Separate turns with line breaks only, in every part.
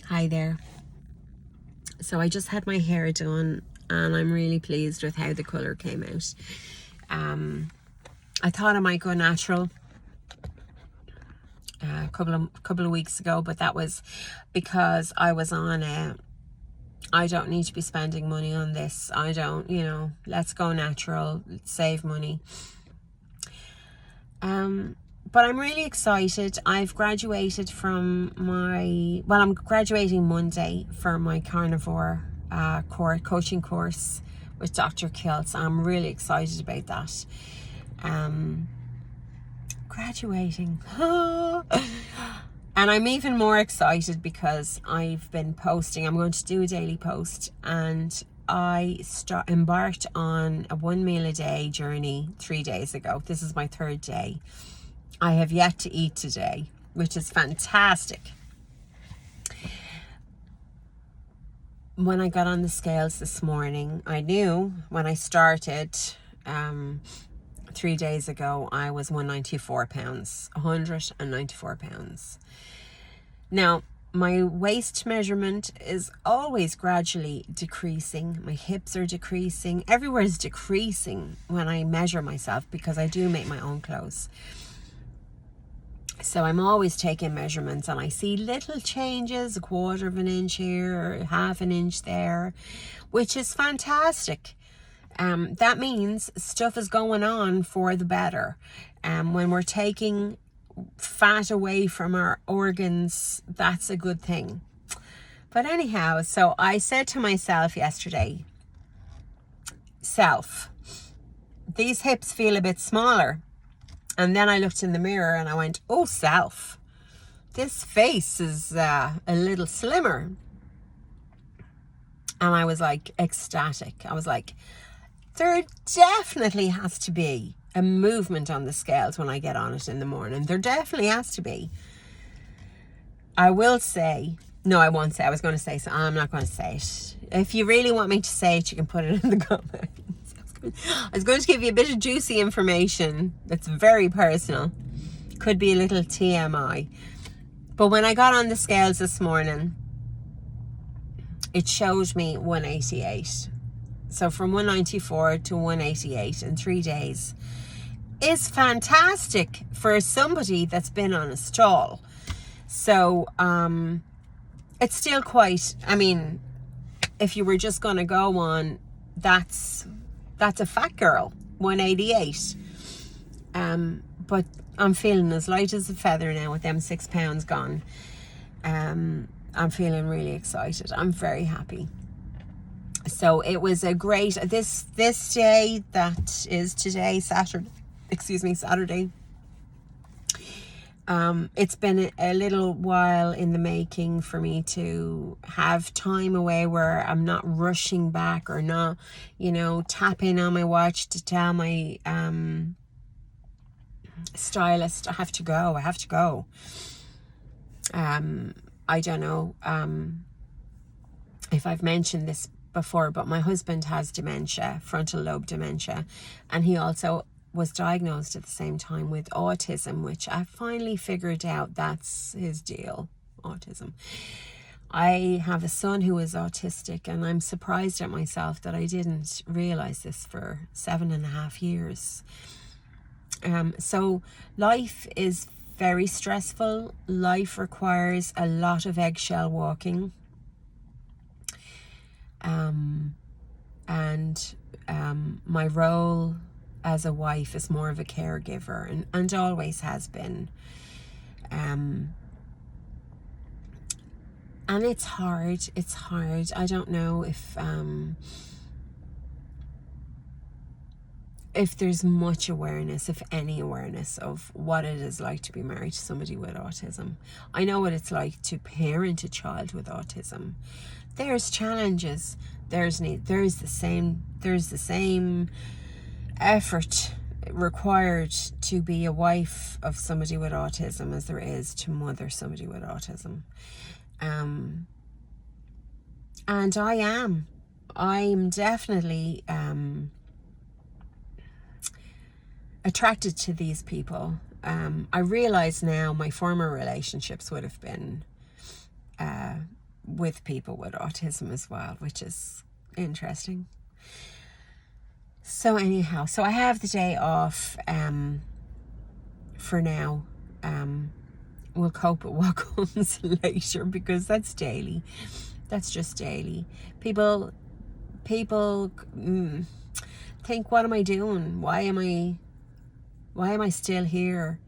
Hi there. So I just had my hair done and I'm really pleased with how the colour came out. I thought I might go natural a couple of weeks ago, but that was because I was on I don't need to be spending money on this. I don't, let's go natural, save money. But I'm really excited. I've graduated from I'm graduating Monday for my Carnivore coaching course with Dr. Kiltz. I'm really excited about that. Graduating. And I'm even more excited because I've been posting. I'm going to do a daily post, and I embarked on a 1 meal a day journey 3 days ago. This is my third day. I have yet to eat today, which is fantastic. When I got on the scales this morning, I knew when I started 3 days ago, I was 194 pounds, 194 pounds. Now, my waist measurement is always gradually decreasing. My hips are decreasing. Everywhere is decreasing when I measure myself because I do make my own clothes. So I'm always taking measurements and I see little changes, 1/4 of an inch here, or 1/2 an inch there, which is fantastic. That means stuff is going on for the better. When we're taking fat away from our organs, that's a good thing. But anyhow, so I said to myself yesterday, these hips feel a bit smaller. And then I looked in the mirror and I went, oh, self, this face is a little slimmer. And I was like ecstatic. I was like, there definitely has to be a movement on the scales when I get on it in the morning. There definitely has to be. I will say, no, I won't say. I was going to say, so I'm not going to say it. If you really want me to say it, you can put it in the comments. I was going to give you a bit of juicy information that's very personal. Could be a little TMI. But when I got on the scales this morning, it showed me 188. So from 194 to 188 in 3 days is fantastic for somebody that's been on a stall. So it's still quite, if you were just going to go on, that's a fat girl, 188. But I'm feeling as light as a feather now with them 6 pounds gone. I'm feeling really excited. I'm very happy. So it was a great, this day, that is today, Saturday. It's been a little while in the making for me to have time away where I'm not rushing back or not, tapping on my watch to tell my stylist I have to go. I don't know if I've mentioned this before, but my husband has dementia, frontal lobe dementia, and he also was diagnosed at the same time with autism, which I finally figured out that's his deal, autism. I have a son who is autistic, and I'm surprised at myself that I didn't realize this for 7.5 years. So life is very stressful. Life requires a lot of eggshell walking. My role as a wife is more of a caregiver and always has been. And it's hard. I don't know if there's much awareness, if any awareness, of what it is like to be married to somebody with autism. I know what it's like to parent a child with autism. There's challenges. There's the same effort required to be a wife of somebody with autism as there is to mother somebody with autism. And I'm definitely attracted to these people. I realize now my former relationships would have been with people with autism as well, which is interesting. So anyhow, so I have the day off for now. We'll cope with what comes later, because that's daily. That's just daily. People think, what am I doing? Why am I still here?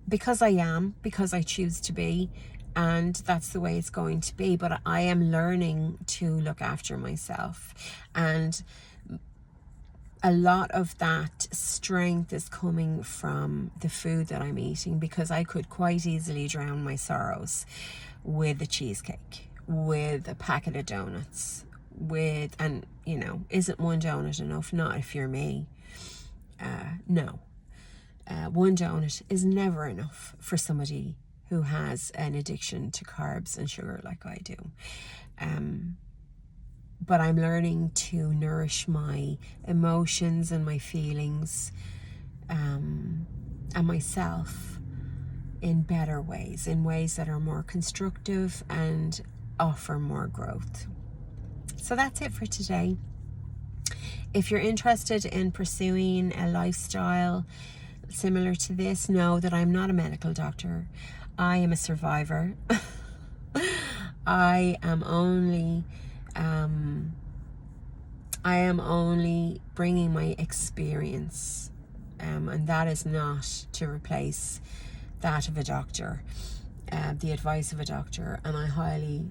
Because I choose to be, and that's the way it's going to be. But I am learning to look after myself, and a lot of that strength is coming from the food that I'm eating, because I could quite easily drown my sorrows with a cheesecake, with a packet of donuts, and isn't one donut enough? Not if you're me. No. One donut is never enough for somebody who has an addiction to carbs and sugar like I do. But I'm learning to nourish my emotions and my feelings and myself in better ways, in ways that are more constructive and offer more growth. So that's it for today. If you're interested in pursuing a lifestyle similar to this, know that I'm not a medical doctor. I am a survivor. I am only bringing my experience, and that is not to replace that of a doctor, the advice of a doctor. And I highly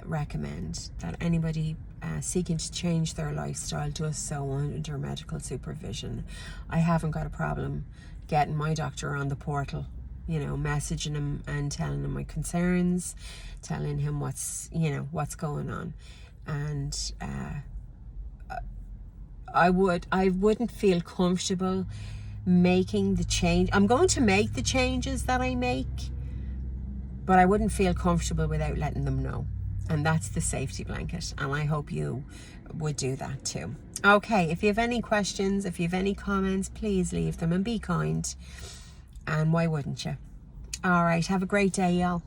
recommend that anybody seeking to change their lifestyle does so under medical supervision. I haven't got a problem getting my doctor on the portal, messaging him and telling him my concerns, telling him what's going on. And I wouldn't feel comfortable making the change. I'm going to make the changes that I make, but I wouldn't feel comfortable without letting them know. And that's the safety blanket. And I hope you would do that too. Okay, if you have any questions, if you have any comments, please leave them, and be kind. And why wouldn't you? All right, have a great day, y'all.